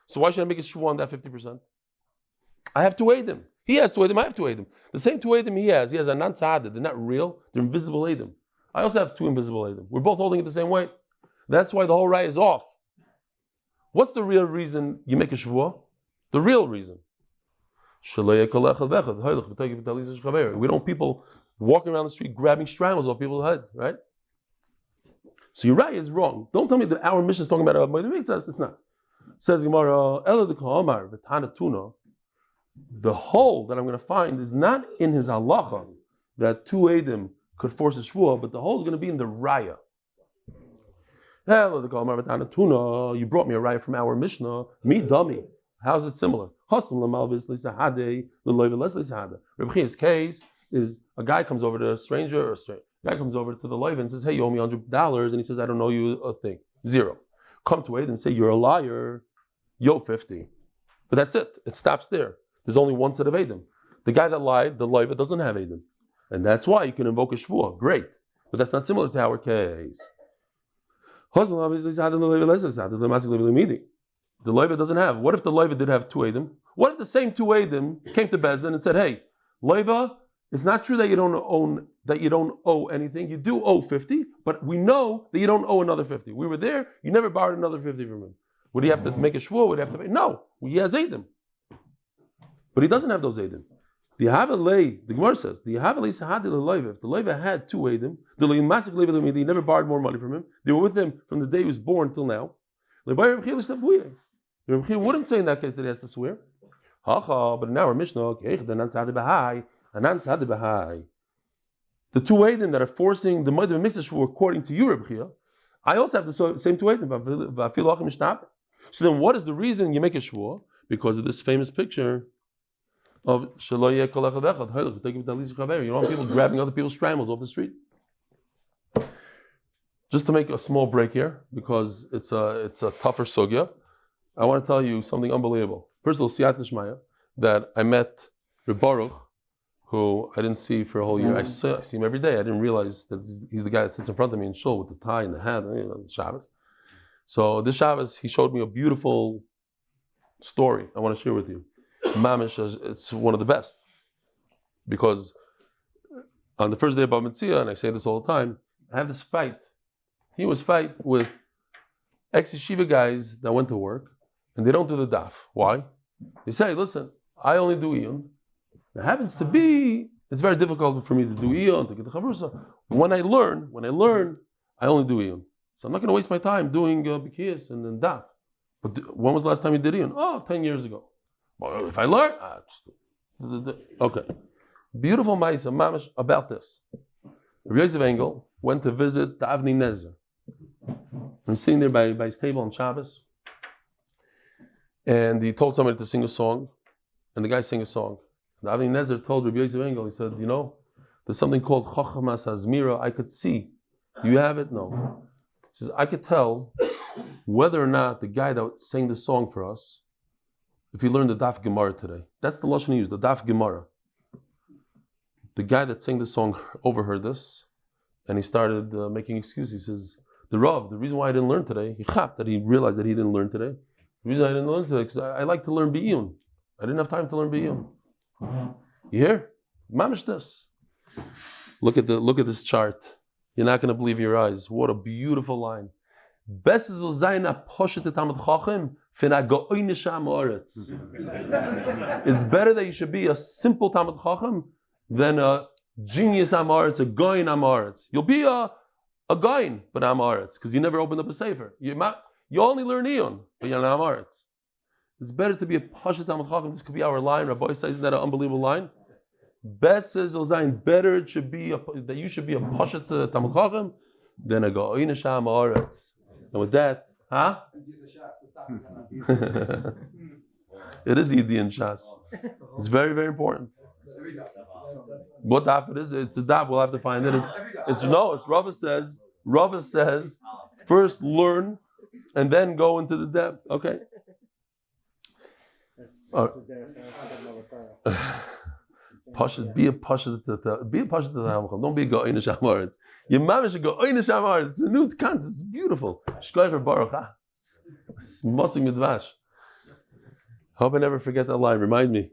So why should I make a shvuah on that 50%? I have two Eidim. He has two Eidim, I have two Eidim. The same two Eidim he has a non-tzadid. They're not real, they're invisible Eidim. I also have two invisible Eidim. We're both holding it the same way. That's why the whole raya is off. What's the real reason you make a shvuah? The real reason. We don't want people walking around the street grabbing strangles off people's heads, right? So your raya is wrong. Don't tell me that our mission is talking about a Moed B'Miktsas. It's not. Says Gemara, Ela de Ka'amar v'tana tuna. The hole that I'm going to find is not in his halacha that two Eidim could force a shvuah, but the hole is going to be in the raya. Hello, you brought me a raya from our Mishnah. Me dummy. How's it similar? Reb Chia's case is a guy comes over to a stranger, or a guy comes over to the loiva and says, "Hey, you owe me $100," and he says, "I don't know you a thing." 0. Come to Eidim and say, "You're a liar." Yo, 50. But that's it. It stops there. There's only one set of Eidim. The guy that lied, the loiva, doesn't have Eidim. And that's why you can invoke a shvuah. Great. But that's not similar to our case. The loiva doesn't have. What if the loiva did have two Eidim? What if the same two Eidim came to Bezdin and said, "Hey, loiva, it's not true that you don't owe anything. You do owe 50, but we know that you don't owe another 50. We were there. You never borrowed another 50 from him. Would he have to make a shvuah? Would he have to pay? No. He has Eidim. But he doesn't have those Eidim. The Gemara says, if the loiva had two Eidim, he never borrowed more money from him. They were with him from the day he was born till now. Reb Chia wouldn't say in that case that he has to swear. But in our Mishnah, the two Eidim that are forcing the mother of Mishnah according to you, Reb Chia, I also have the same two Eidim. So then what is the reason you make a shvuah? Because of this famous picture of you don't want people grabbing other people's strammels off the street. Just to make a small break here, because it's a tougher sugya, I want to tell you something unbelievable. First of all, siyadta dishmaya, that I met Reb Baruch, who I didn't see for a whole year. I see him every day. I didn't realize that he's the guy that sits in front of me in shul with the tie and the hat, Shabbos. So this Shabbos, he showed me a beautiful story I want to share with you. Mamish, it's one of the best. Because on the first day of Bava Metzia, and I say this all the time, I have this fight. He was fight with ex-yeshiva guys that went to work, and they don't do the daf. Why? They say, "Listen, I only do iyun. It happens to be, it's very difficult for me to do iyun, to get the chavrusa. When I learn, I only do iyun. So I'm not going to waste my time doing bikiyas and then daf. But when was the last time you did iyun? 10 years ago. Well, if I learn, okay. Beautiful ma'isa mamish about this. Rabbi Yosef Engel went to visit the Avni Nezer. I'm sitting there by his table on Shabbos, and he told somebody to sing a song, and the guy sang a song. The Avni Nezer told Rabbi Yosef Engel, he said, there's something called Chochamas Azmira. I could see. Do you have it? No. He says, I could tell whether or not the guy that sang the song for us, if he learned the Daf Gemara today. That's the lashon he used, the Daf Gemara. The guy that sang the song overheard this, and he started making excuses. He says, the reason why I didn't learn today, he chapped that he realized that he didn't learn today. The reason I didn't learn today, because I like to learn B'iyun. I didn't have time to learn B'iyun. You hear? Mamish this. Look at this chart. You're not going to believe your eyes. What a beautiful line. It's better that you should be a simple Talmid Chacham than a genius Amaretz, a goyin Amaretz. You'll be a goyin, but Amaretz, because you never opened up a sefer. You only learn Iyun, but you're an Amaretz. It's better to be a Pashat Talmid Chacham. This could be our line. Rabbi says, isn't that an unbelievable line? Better it should be that you should be a Pashat Talmid Chacham than a goyin Amaretz. And with that, it is Yidi and Shas. It's very, very important. What daf it is? It's a daf. We'll have to find it. It's Rava says, first learn and then go into the depth. Okay. Be a pasha to the Hamacham. Don't be a go'in Shamaretz. Your mama should go go'in Shamaretz. It's a new concept. It's beautiful. Shkoicher Baruch. Mossing midvash. Hope I never forget that line. Remind me.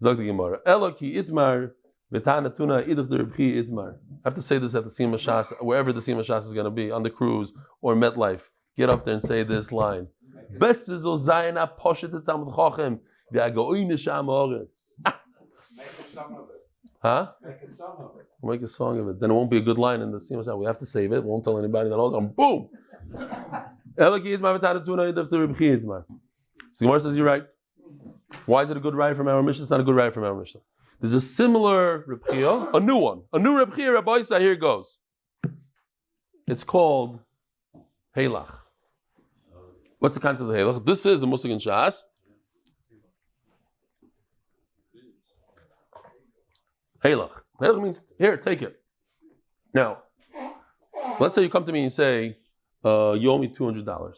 Zog the Gemara. Eloki itmar v'tana tuna idach derbchi itmar. I have to say this at the Siyam Shas, wherever the Siyam Shas is going to be, on the cruise or MetLife. Get up there and say this line. Best is ozayna poshet Talmid Chacham. Make a song of it. Make a song of it. Then it won't be a good line in the Siyam. We have to save it. We won't tell anybody. Then all of a sudden, boom! So Gemara says, you're right. Why is it a good ride from our Mishnah? It's not a good ride from our Mishnah. There's a similar Reb Chia, a new one. A new Reb Chia, Rabbi Isa, here it goes. It's called Heilach. What's the concept of Heilach? This is a Musig in Shas. Heilach. Heilach means, here, take it. Now, let's say you come to me and say, you owe me $200.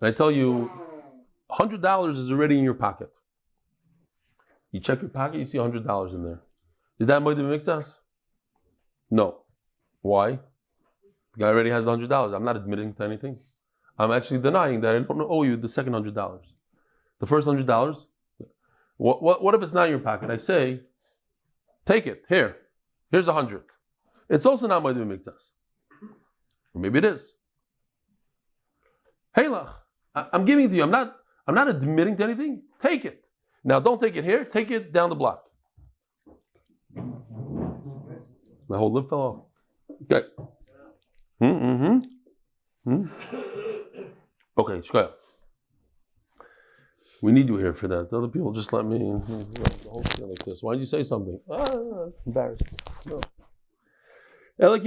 And I tell you, $100 is already in your pocket. You check your pocket, you see $100 in there. Is that Moed B'Miktzas? No. Why? The guy already has the $100. I'm not admitting to anything. I'm actually denying that I don't owe you the second $100. The first $100, what if it's not in your pocket? I say, take it, here's 100. It's also not Moed B'Miktzas. Or maybe it is. Heilach, I'm giving it to you. I'm not admitting to anything. Take it. Now, don't take it here. Take it down the block. My whole lip fell off. Okay. Okay, Shkoya. We need you here for that. The other people just let me the whole thing like this. Why did you say something? Embarrassed. No. Listen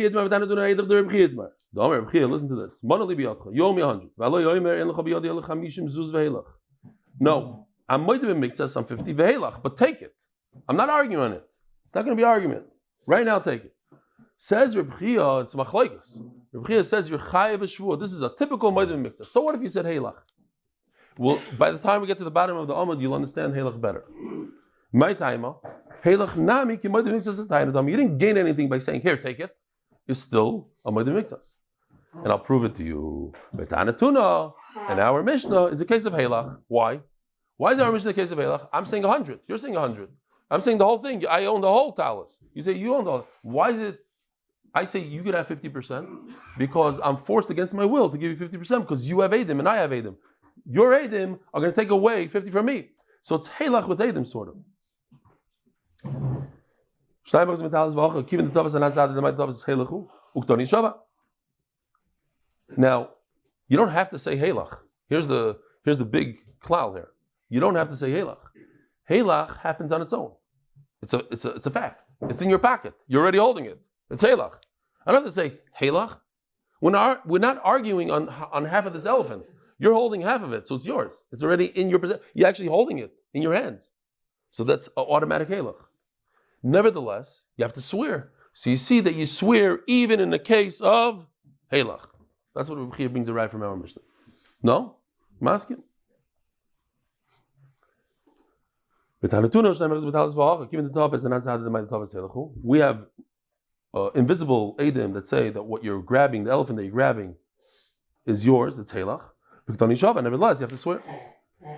to this. You owe me 100. No, I'm Moed B'Miktzas, I'm 50 vehelach, but take it. I'm not arguing on it. It's not going to be argument. Right now, take it. Says Reb Chia, it's machlokes. Reb Chia says you're chayav shvuah. This is a typical Moed B'Miktzas. So what if you said heilach? Well, by the time we get to the bottom of the Amud, you'll understand heilach better. My taima, heilach nami ki Moed B'Miktzas atayna. You didn't gain anything by saying here, take it. You're still a Moed B'Miktzas. And I'll prove it to you. Betanatuna, and our Mishnah is a case of heilach. Why? Why is our Mishnah a case of heilach? I'm saying 100. You're saying 100. I'm saying the whole thing. I own the whole talus. You say you own the whole. Why is it? I say you could have 50% because I'm forced against my will to give you 50% because you have Edim and I have Edim. Your Edim are going to take away 50 from me. So it's heilach with Edim, sort of. Now, you don't have to say heilach. Here's the big klal here. You don't have to say heilach. Heilach happens on its own. It's a fact. It's in your pocket. You're already holding it. It's heilach. I don't have to say heilach. We're not arguing on half of this elephant. You're holding half of it, so it's yours. It's already in your possession. You're actually holding it in your hands. So that's an automatic heilach. Nevertheless, you have to swear. So you see that you swear even in the case of heilach. That's what Reb Chia brings a right from our Mishnah. No? Masking. We have invisible Edim that say that what you're grabbing, the elephant that you're grabbing, is yours. It's heilach. Nevertheless, you have to swear.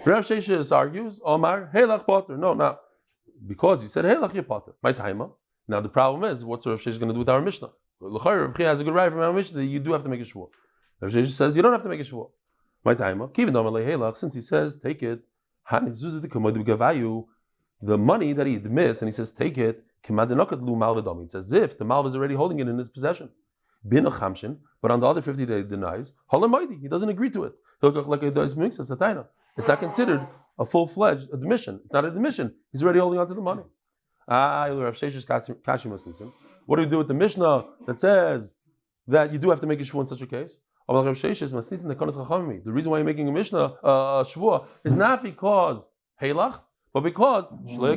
Rav Sheshes argues, Omar, heilach potter. No, because you said heilach, you're potter. My timer. Now the problem is, what's Rav Sheshes going to do with our Mishnah? Rav Chia has a good right from our Mishnah that you do have to make a shvuah. Rav Sheshes says you don't have to make a shvuah. My timer. Since he says take it, the money that he admits and he says take it, it's as if the malva is already holding it in his possession. But on the other 50 that he denies, he doesn't agree to it. It's not considered a full-fledged admission. It's not an admission. He's already holding on to the money. What do you do with the Mishnah that says that you do have to make a shvuah in such a case? The reason why you're making a Mishnah, a shvuah, is not because heilach, but because you're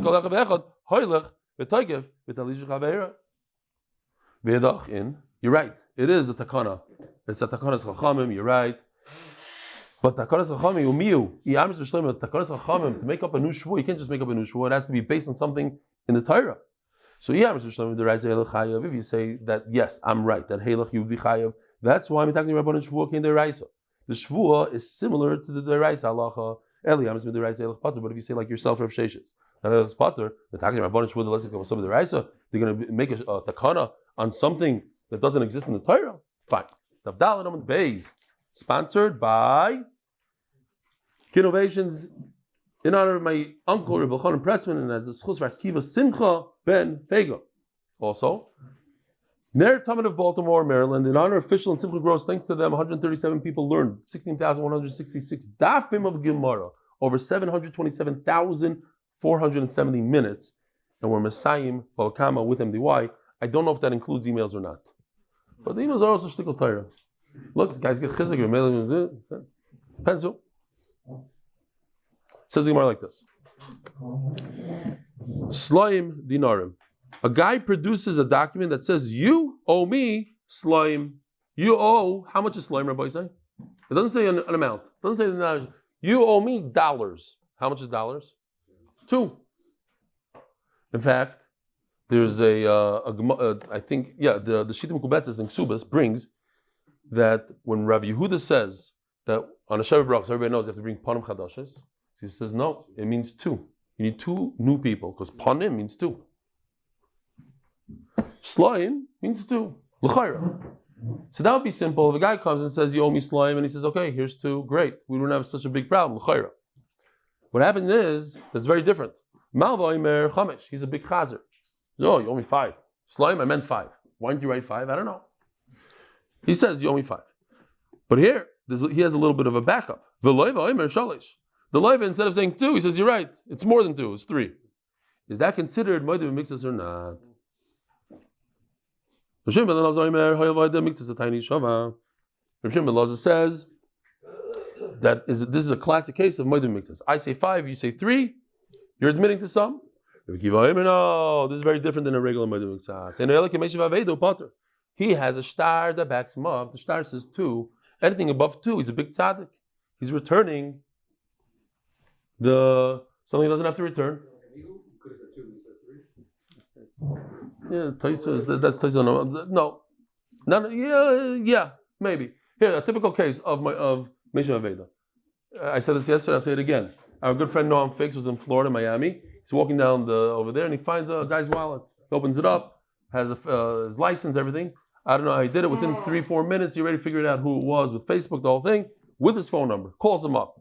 right. It is a takana. It's a takanas chachamim. You're right. But takanas chachamim to make up a new shvuah, you can't just make up a new shvuah. It has to be based on something in the Torah. So if you say that yes, I'm right, that heilach you would be chayav. That's why I'm talking about shvuah in the Raisa. The shvuah is similar to the Raisa halacha. Eli, I'm the Raisa heilach pater. But if you say like yourself, Rav Sheshes, that heilach pater, they're talking about shvuah the lesson of some of the Raisa. They're going to make a takana on something that doesn't exist in the Torah. Fine. Daf Amud Beis, sponsored by Kidnovations in honor of my Uncle Reb Elchanan Pressman and as a zechus for Akiva Simcha Ben Feiga. Also, Ner Tamid of Baltimore, Maryland, in honor of Fishel and Simcha Gross. Thanks to them, 137 people learned 16,166 daffim of Gemara. over 727,470 minutes, and we're mesayem Bava Kama with MDY. I don't know if that includes emails or not. But the emails are also shtickle Torah. Look, guys get chizuk, your mail, pencil. Says the Gemara like this. Slaim dinarim. A guy produces a document that says, you owe me slaim. You owe, how much is slaim, Rabbi say? It doesn't say an amount. It doesn't say the amount. You owe me dollars. How much is dollars? 2. In fact, there's I think, the Shita Mekubetzes in Ksubas brings that when Rav Yehuda says that on a Shabbat Brachos, everybody knows you have to bring panim chadashes. He says, no, it means 2. You need 2 new people, because panim means 2. Slaim means 2. L'chayra. So that would be simple. If a guy comes and says, you owe me slaim, and he says, okay, here's 2, great. We don't have such a big problem. L'chayra. What happens is, that's very different. Malvaimer chamesh, he's a big chazer. Oh, you owe me 5. Slaim, I meant 5. Why didn't you write 5? I don't know. He says, you owe me 5. But here, he has a little bit of a backup. The loiva, instead of saying 2, he says, you're right. It's more than 2, it's 3. Is that considered moedim mixes or not? Rav Shimon ben Elazar says that this is a classic case of moedim mixes. I say 5, you say 3, you're admitting to some. No, this is very different than a regular moedim mixes. He has a star that backs him up. The star says 2. Anything above 2, he's a big tzaddik. He's returning something he doesn't have to return. Yeah, that's Taisa. No, yeah, maybe. Here, a typical case of Mishnah Aveda. I said this yesterday. I'll say it again. Our good friend Noam Fix was in Florida, Miami. He's walking down over there, and he finds a guy's wallet. He opens it up, has his license, everything. I don't know how he did it. Within 3-4 minutes, he already figured out who it was with Facebook, the whole thing, with his phone number. Calls him up.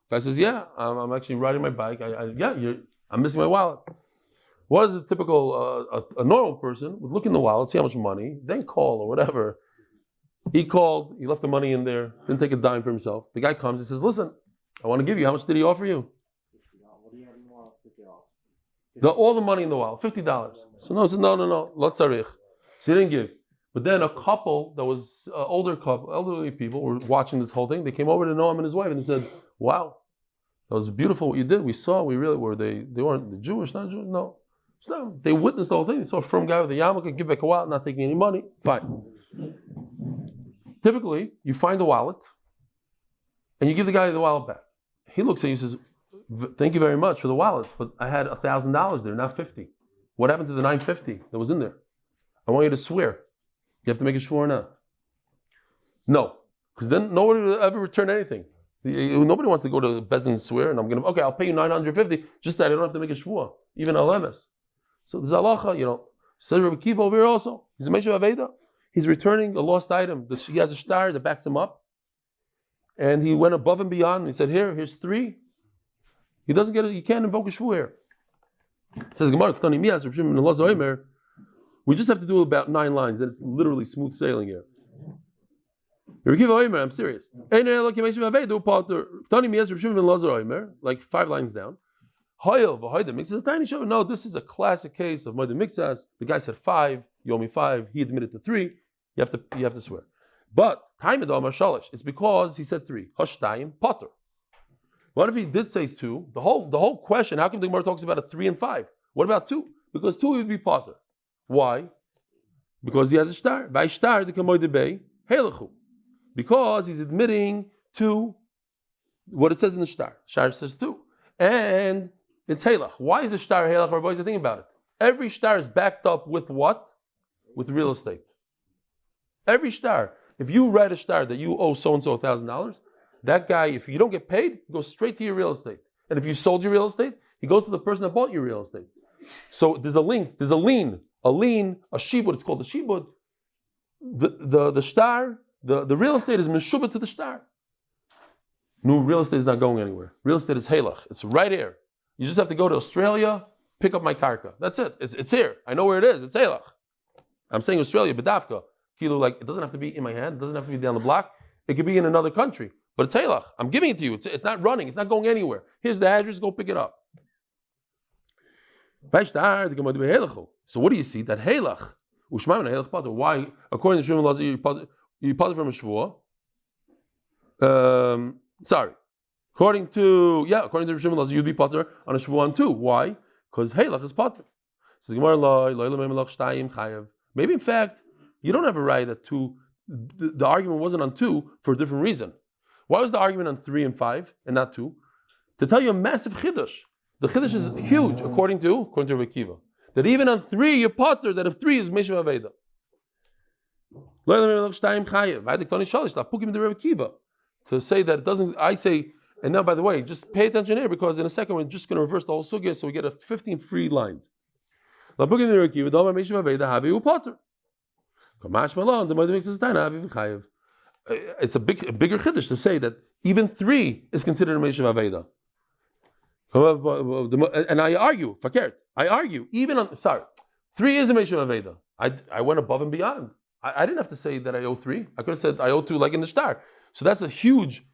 Guy says, "Yeah, I'm actually riding my bike. I'm missing my wallet." What is a typical, a normal person would look in the wallet, see how much money, then call or whatever. He called, he left the money in there, didn't take a dime for himself. The guy comes, he says, "Listen, I want to give you, how much did he offer you?" All the money in the wallet, $50. So no, he said, no, lo tzarich. So he didn't give. But then a couple that was elderly people were watching this whole thing. They came over to Noam and his wife and they said, "Wow, that was beautiful what you did. We saw, we really were. They weren't Jewish, not Jewish, no. So they witnessed the whole thing. They saw a firm guy with a yarmulke, give back a wallet, not taking any money. Fine. Typically, you find the wallet and you give the guy the wallet back. He looks at you and says, "Thank you very much for the wallet, but I had $1,000 there, not $50. What happened to the $950 that was in there? I want you to swear. You have to make a shvur or not." No, because then nobody will ever return anything. Nobody wants to go to Bezdin and swear, and I'll pay you $950 just that I don't have to make a shvur, even LMS. So there's halacha, says Rabbi Akiva over here also. He's a Meshav Aveda. He's returning a lost item. He has a star that backs him up, and he went above and beyond. And he said, "Here's 3." He doesn't get it. You can't invoke a shvur here. It says Gemara, we just have to do about 9 lines, and it's literally smooth sailing here. I'm serious. Like 5 lines down. No, this is a classic case of Moedim Mixas. The guy said 5, you owe me 5. He admitted to 3. You have to swear. But it's because he said 3. Hashtayim Potter. What if he did say 2? The whole question, how come the Gemara talks about a 3 and 5? What about 2? Because 2 would be Potter. Why? Because he has a star. Because he's admitting to what it says in the star. Star says 2. And it's Halach. Why is the star Halach? Rabbi, think about it. Every star is backed up with what? With real estate. Every star. If you write a star that you owe so-and-so $1,000, that guy, if you don't get paid, he goes straight to your real estate. And if you sold your real estate, he goes to the person that bought your real estate. So there's a link, there's a lien, a shibud, it's called a shibud. The star, the real estate is meshubah to the star. No, real estate is not going anywhere. Real estate is halach. It's right here. You just have to go to Australia, pick up my karka. That's it. It's here. I know where it is. It's halach. I'm saying Australia, bedavka. Kilo, like, it doesn't have to be in my hand. It doesn't have to be down the block. It could be in another country. but it's Halach. I'm giving it to you. It's not running. It's not going anywhere. Here's the address. Go pick it up. So what do you see? That Halach. Why? According to Shimon Lazar, you potter from a shvua. Sorry. According to Shimon Lazar, you'd be potter on a shvua on 2. Why? Because Halach is potter. So maybe in fact you don't have a right at 2. The argument wasn't on 2 for a different reason. Why was the argument on 3 and 5 and not 2? To tell you a massive chiddush. The chiddush is huge according to Akiva. That even on 3 you're potter, that if 3 is Meshav Aveda. To say that it doesn't, I say, and now by the way, just pay attention here because in a second we're just going to reverse the whole sugya so we get 15 free lines. It's a bigger chiddush to say that even 3 is considered a Meshav Aveda. And I argue, even on, 3 is a Meshav Aveda. I went above and beyond. I didn't have to say that I owe 3. I could have said I owe 2 like in the star. So that's a huge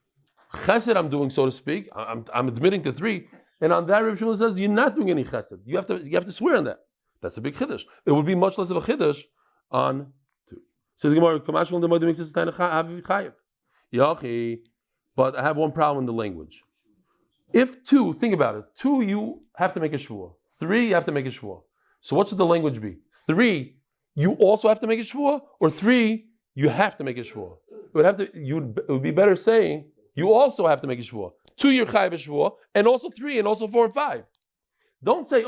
chesed I'm doing, so to speak. I'm admitting to 3. And on that, Reb Shimon says, you're not doing any chesed. You have to swear on that. That's a big chiddush. It would be much less of a chiddush on 2. Says Gemara, but I have one problem in the language. If 2, think about it. 2, you have to make a shvua. 3, you have to make a shvua. So what should the language be? 3, you also have to make a shvua, or 3, you have to make a shvua. It would be better saying you also have to make a shvua. 2, you're chayav a shvua, and also 3, and also 4 and 5. Don't say,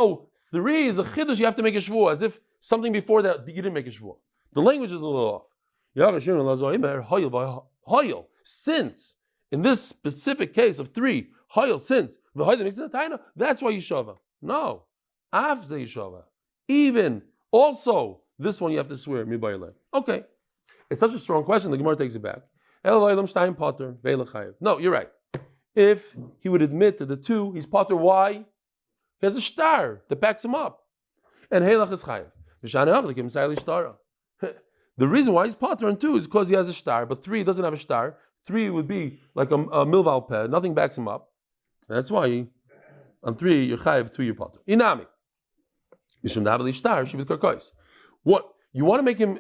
3 is a chiddush, you have to make a shvua, as if something before that you didn't make a shvua. The language is a little off. Since in this specific case of 3, since that's why Yeshava. No, af ze Yeshava. Even also this one you have to swear mi ba'ileh. Okay, it's such a strong question. The Gemara takes it back. No, you're right. If he would admit to the 2, he's potter. Why? He has a star that backs him up, and Halach is chayiv. The reason why he's potter on 2 is because he has a star, but 3 doesn't have a star. 3 would be like a milval peh, nothing backs him up. That's why on 3 you're chayiv, 2 you're potter. Inami. What? You want to make him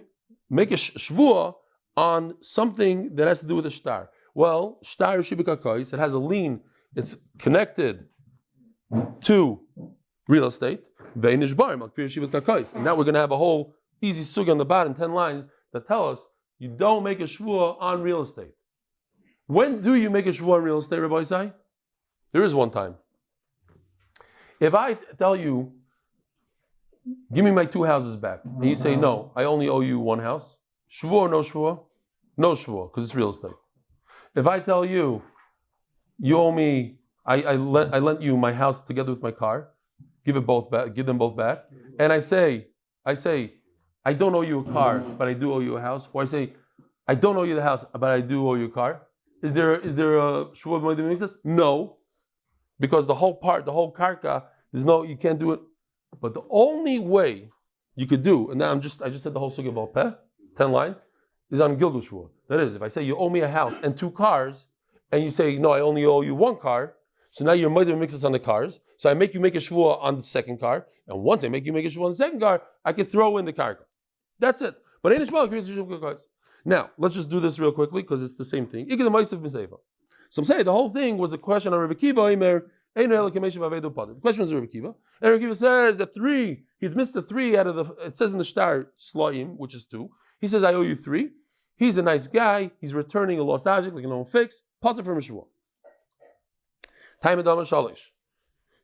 make a shvua on something that has to do with a star. Well, star shibikakois, it has a lien, it's connected to real estate. And now we're going to have a whole easy sugi on the bottom, 10 lines, that tell us you don't make a shvua on real estate. When do you make a shvua on real estate, Rabbi Isai? There is one time. If I tell you, give me my 2 houses back, and you say, no, I only owe you 1 house, shvua or no shvua? No shvua, because it's real estate. If I tell you, you owe me, I lent you my house together with my car, give them both back, and I say, I don't owe you a car, but I do owe you a house, or I say, I don't owe you the house, but I do owe you a car. Is there a shvua b'moedim mitzvahs? No, because the whole karka, you can't do it. But the only way you could do, and now I just said the whole sugi of Alpeh, 10 lines, is on Gilgul Shvua. That is, if I say you owe me a house and 2 cars, and you say, no, I only owe you 1 car, so now you're moedim mixes on the cars, so I make you make a shvua on the 2nd car, and once I make you make a shvua on the 2nd car, I can throw in the karka. That's it. But now, let's just do this real quickly, because it's the same thing. Some say the whole thing was a question on Rebbe Kiva, the question was Rebbe Kiva. And Rebbe Kiva says that 3, he admits the 3 out of it says in the star, Sloim, which is 2. He says, I owe you 3. He's a nice guy. He's returning a lost object, like an old fix. Potter from Mishua. Time Adam and Shalish.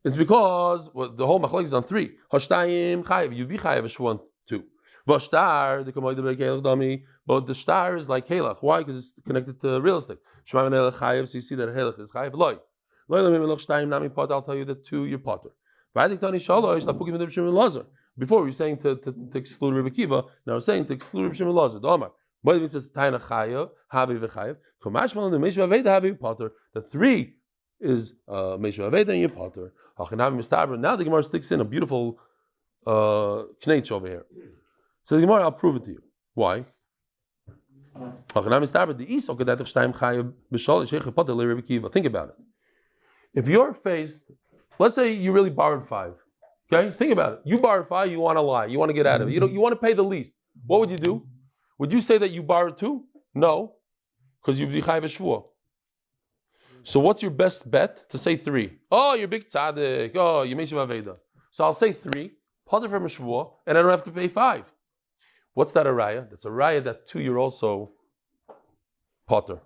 It's because the whole machlek is on 3. Hashtayim chayiv. You'd be chayiv a shvua on 2. Vashtar, the kamoid bekelach dami. But the star is like helach. Why? Because it's connected to real estate. Shemaim helach chayiv. So you see that helach is chayiv. Loy. I'll tell you that 2 you're potter. Before we were saying to exclude Rebbe Kiva, now we're saying to exclude Rebbe Shimon Lazar. The Omar. But it says Taina Chaya, Havi v'Chayiv. Kamashmal and the Meshav Aveda Havi potter. The 3 is Meshav Aveda and your potter. Now the Gemara sticks in a beautiful knetch over here. Says Gemara, I'll prove it to you. Why? Think about it. If you're faced, let's say you really borrowed 5. Okay, think about it. You borrowed 5, you want to lie, you want to get out of it. You want to pay the least. What would you do? Would you say that you borrowed 2? No, because you'd be chayav shvuah. So what's your best bet? To say 3. Oh, you're big tzaddik. Oh, you meshav aveda. So I'll say 3, potter from a shvuah, and I don't have to pay 5. What's that a raya? That's a raya that 2 you're also potter.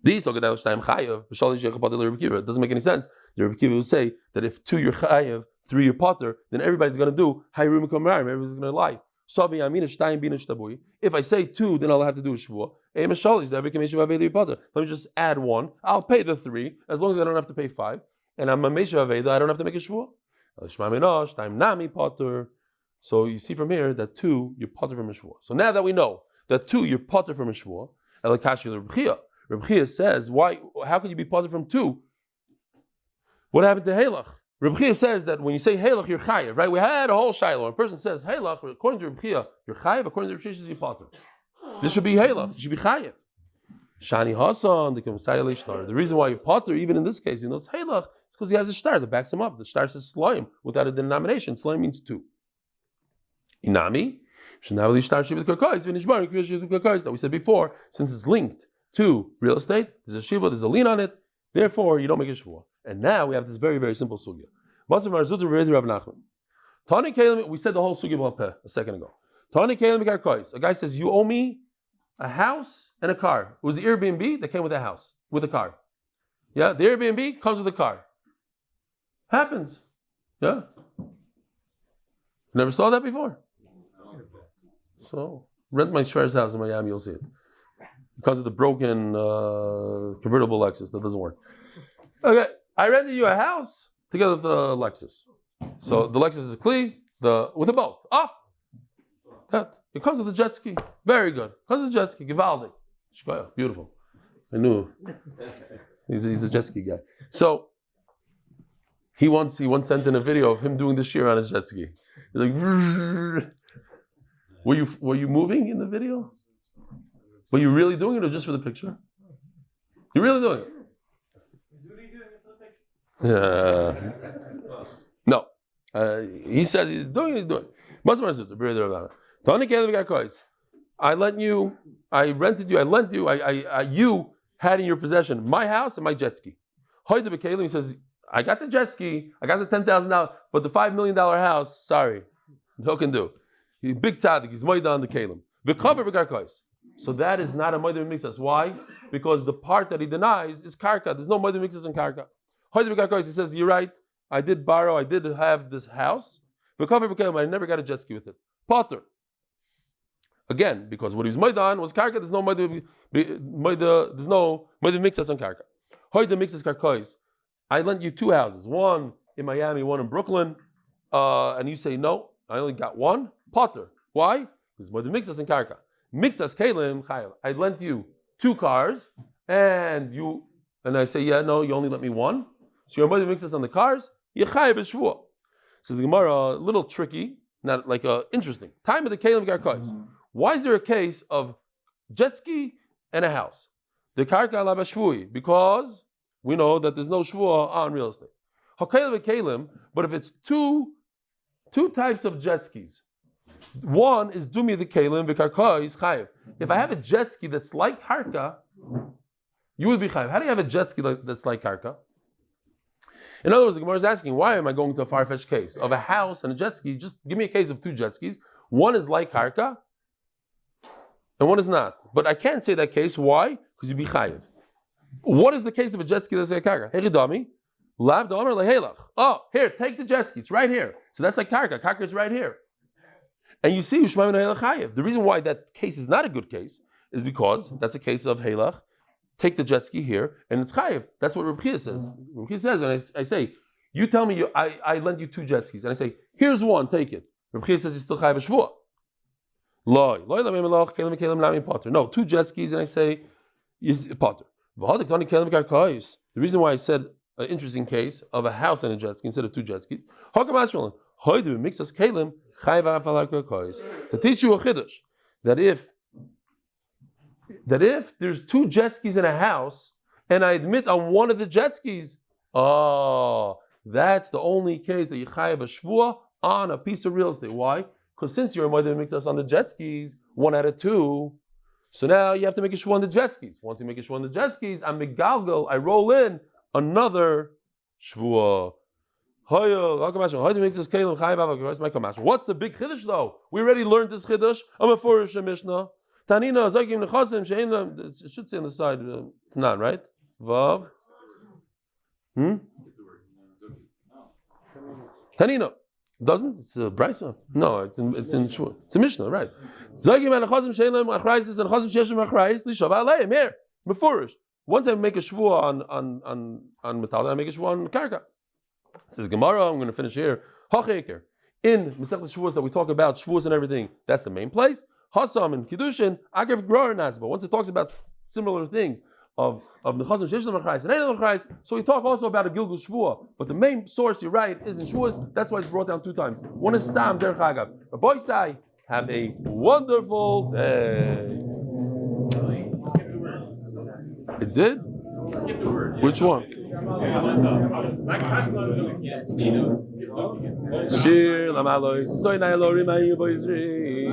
It doesn't make any sense. The Rebbe Kiva will say that if 2 you're chayav, 3 you're potter, then everybody's going to do hayrum kamar. Everybody's going to lie. If I say 2, then I'll have to do a shvuah. Let me just add 1. I'll pay the 3 as long as I don't have to pay 5. And I'm a meshav aveda. I don't have to make a shvuah. So you see from here that 2 you're potter from a shvuah. So now that we know that 2 you're potter from a shvuah, Reb Chia says, why? How can you be potter from 2? What happened to Halach? Reb Chia says that when you say Halach, you're chayav, right? We had a whole shiloh. A person says Halach, according to Reb Chia, you're chayav. According to Reb Chia, you're potter. This should be Halach. You should be chayav. Shani Hasan, the reason why you're potter, even in this case, it's Halach, it's because he has a star that backs him up. The star says Slaim without a denomination. Slaim means 2. Inami, that we said before, since it's linked to real estate, there's a shiva, there's a lien on it, therefore you don't make a shvuah. And now we have this very, very simple sugya. We said the whole sugya a second ago. A guy says, you owe me a house and a car. It was the Airbnb that came with a house, with a car. Yeah, the Airbnb comes with a car. Happens. Yeah. Never saw that before. So, rent my Schwer's house in Miami, you'll see it. Because of the broken convertible Lexus that doesn't work. Okay, I rented you a house together with the Lexus. So the Lexus is clean, with a boat. It comes with a jet ski. Very good. Comes with a jet ski. Givaldi. Beautiful. I knew. He's a jet ski guy. So he once sent in a video of him doing the shear on his jet ski. He's like, were you moving in the video? Were you really doing it or just for the picture? You're really doing it? No. He says he's doing it, he's doing it. I rented you, you had in your possession my house and my jet ski. He says, I got the jet ski, I got the $10,000, but the $5 million house, sorry, no can do. He's big tzaddik, he's moida on the kalim. So that is not a moida mixas. Why? Because the part that he denies is karka. There's no moida mixas in karka. He says, you're right, I did have this house, I never got a jet ski with it. Potter. Again, because what he was moida on was karka, there's no moida mixas on karka. Hoida mixas karkais. I lent you 2 houses, one in Miami, one in Brooklyn, and you say, no, I only got 1. Potter. Why? Because moida mixas in karka. Mixas kalim chayil. I lent you 2 cars, and I say, yeah, no, you only lent me 1. So your mother mixes on the cars. Yechayev shvuah. Says the Gemara, a little tricky, not like interesting. Time of the kalim karkais. Why is there a case of jet ski and a house? The karka ala b'shvui, because we know that there's no shvuah on real estate. Hakalim v'kalim, but if it's two types of jet skis. One is dumi the kalim v'karka is chayiv. If I have a jet ski that's like karka, you would be chayiv. How do you have a jet ski that's like karka? In other words, the Gemara is asking, why am I going to a far-fetched case of a house and a jet ski? Just give me a case of 2 jet skis. One is like karka, and one is not. But I can't say that case. Why? Because you'd be chayiv. What is the case of a jet ski that's like karka? Heridami, lav da'omer lehelach. Oh, here, take the jet ski. It's right here. So that's like karka. Karka is right here. And you see, the reason why that case is not a good case is because that's a case of Halach. Take the jet ski here, and it's chayiv. That's what Reb Chia says. Reb Chia says, and I say, you tell me I lent you 2 jet skis, and I say, here's 1, take it. Reb Chia says he's still chayiv shvuah. No, 2 jet skis, and I say, potter. The reason why I said an interesting case of a house and a jet ski instead of 2 jet skis, to teach you a chiddush, that if that if there's 2 jet skis in a house and I admit on one of the jet skis, that's the only case that you chayav a shvua on a piece of real estate. Why? Because since you're a mother mix us on the jet skis, 1 out of 2, so now you have to make a shvua on the jet skis. Once you make a shvua on the jet skis, I'm megalgal, I roll in another shvua. What's the big chiddush though? We already learned this chiddush. I'm a forish mishnah. Tanina zakim nechasim she'en. It should say on the side. Not right. Vav. Tanina doesn't. It's a brisa. No, it's in shvua. It's a mishnah, right? Zakim nechasim she'en achrayis and nechasim she'en achrayis lishava aleim here. Beforish. Once I make a shvua on metal, then I make a shvua on karka. It says Gemara, I'm going to finish here. Hacheker. In Masechet Shavuos that we talk about Shavuos and everything, that's the main place. Hasam and Kiddushin, Agav Gror Nazba. Once it talks about similar things of the Chazim Sheshlam Achrais and Einim Achrais, so we talk also about a Gilgul Shavuah. But the main source, you're right, is in Shavuos. That's why it's brought down 2 times. One is Stam Derech Agav. Rabbi Sai, have a wonderful day. It did? Skip the word. Which one? Shir Lamalois, Soy Nailori, Mayu Boizri.